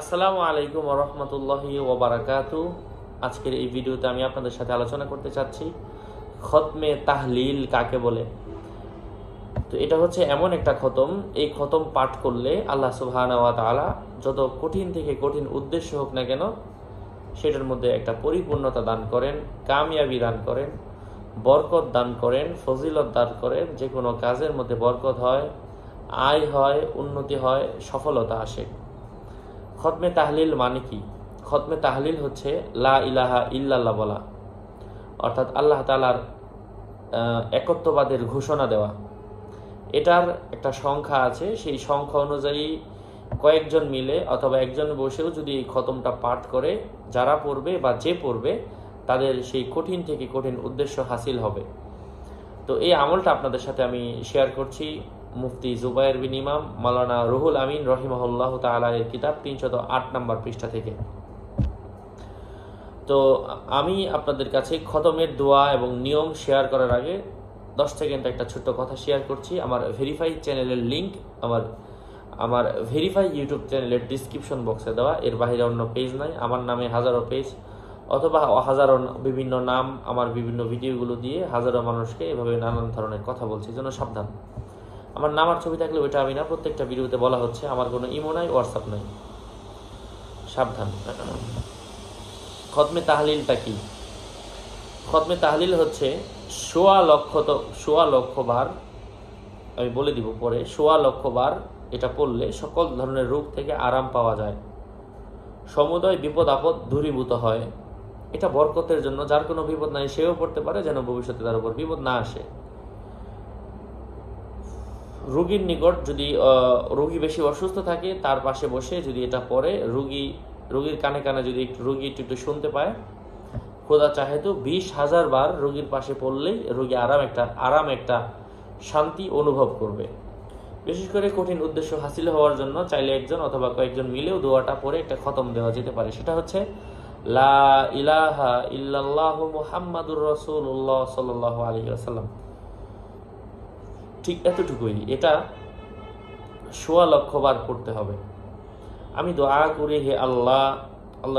আসসালামু আলাইকুম ওয়া রাহমাতুল্লাহি ওয়া বারাকাতুহু। আজকের এই ভিডিওতে আমি আপনাদের সাথে আলোচনা করতে চাচ্ছি খতমে তাহলিল কাকে বলে। তো এটা হচ্ছে এমন একটা খতম, এই খতম পাঠ করলে আল্লাহ সুবহানাহু ওয়া তাআলা যত কঠিন থেকে কঠিন উদ্দেশ্য হোক না কেন সেটার মধ্যে একটা পরিপূর্ণতা দান করেন, কামিয়াবি দান করেন, বরকত দান করেন, ফজিলত দান করেন। যে কোনো কাজের মধ্যে বরকত হয়, আয় হয়, উন্নতি হয়, সফলতা আসে। খতমে তাহলিল মানে কি? খতমে তাহলিল হচ্ছে লা ইলাহা ইল্লাল্লাহ বলা, অর্থাৎ আল্লাহ তাআলার একত্ববাদের ঘোষণা দেওয়া। এটার একটা সংখ্যা আছে, সেই সংখ্যা অনুযায়ী কয়েকজন মিলে অথবা একজন বসেও যদি এই খতমটা পাঠ করে, যারা পড়বে বা যে পড়বে তাদের সেই কঠিন থেকে কঠিন উদ্দেশ্য হাসিল হবে। তো এই আমলটা আপনাদের সাথে আমি শেয়ার করছি মুফতি জুবায়ের বিন ইমাম মাওলানা রুহুল আমিন রহিমাহুল্লাহ তাআলা এর কিতাব 308 নম্বর পৃষ্ঠা থেকে। তো আমি আপনাদের কাছে খতমের দোয়া এবং নিয়ম শেয়ার করার আগে 10 সেকেন্ড একটা ছোট্ট কথা শেয়ার করছি। আমার ভেরিফাই চ্যানেলের লিংক আমার ভেরিফাই ইউটিউব চ্যানেলের ডিসক্রিপশন বক্সে দেওয়া, এর বাইরে অন্য পেজ নাই। আমার নামে হাজারো পেজ অথবা হাজারো বিভিন্ন নাম আমার বিভিন্ন ভিডিওগুলো দিয়ে হাজারো মানুষকে এভাবে নানান ধরনের কথা বলছি, যেন সাবধান। আমার নাম আর ছবি থাকলে ওইটা আমি না, প্রত্যেকটা ভিডিওতে বলা হচ্ছে। আমার কোনো ইমো নাই, হোয়াটসঅ্যাপ নাই, সাবধান। খতমে তাহলিলটা কি? খতমে তাহলিল হচ্ছে 1.25 লক্ষ বার, আমি বলে দিব পরে, 1.25 লক্ষ বার এটা পড়লে সকল ধরনের রোগ থেকে আরাম পাওয়া যায়, সমুদয় বিপদ আপদ দূরীভূত হয়। এটা বরকতের জন্য, যার কোনো বিপদ নাই সেও পড়তে পারে, যেন ভবিষ্যতে তার উপর বিপদ না আসে। রোগীর নিকট যদি রোগী বেশি অসুস্থ থাকে, তার পাশে বসে যদি এটা পড়ে, রোগীর কানে কানে যদি রোগী একটু শুনতে পায়, খোদা চাহে তো 20,000 বার রোগীর পাশে পড়লেই রোগী আরাম একটা শান্তি অনুভব করবে। বিশেষ করে কঠিন উদ্দেশ্য হাসিল হওয়ার জন্য চাইলে একজন অথবা কয়েকজন মিলেও দোয়াটা পড়ে একটা খতম দেওয়া যেতে পারে। সেটা হচ্ছে লা ইলাহা ইল্লাল্লাহু মুহাম্মাদুর রাসূলুল্লাহ সাল্লাল্লাহু আলাইহি ওয়াসাল্লাম। ঠিক এতটুকুই, এটা 1.25 লক্ষ বার পড়তে হবে। আমি দোয়া করি, হে আল্লাহ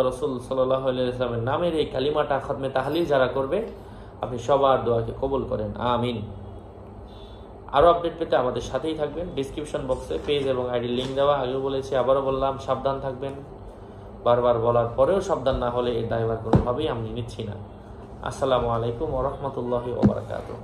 রাসূল সাল্লাল্লাহু আলাইহি ওয়াসাল্লামের নামের এই কালিমাটা খতমে তাহলিল যারা করবে, আপনি সবার দোয়াকে কবুল করেন, আমিন। আরও আপডেট পেতে আমাদের সাথেই থাকবেন। ডিসক্রিপশন বক্সে পেজ এবং আইডির লিঙ্ক দেওয়া, আগেও বলেছি আবারও বললাম, সাবধান থাকবেন। বারবার বলার পরেও সাবধান না হলে এর দায়ভার কোনোভাবেই আমি নিচ্ছি না। আসসালামু আলাইকুম ওয়া রাহমাতুল্লাহি ওয়া বারাকাতুহু।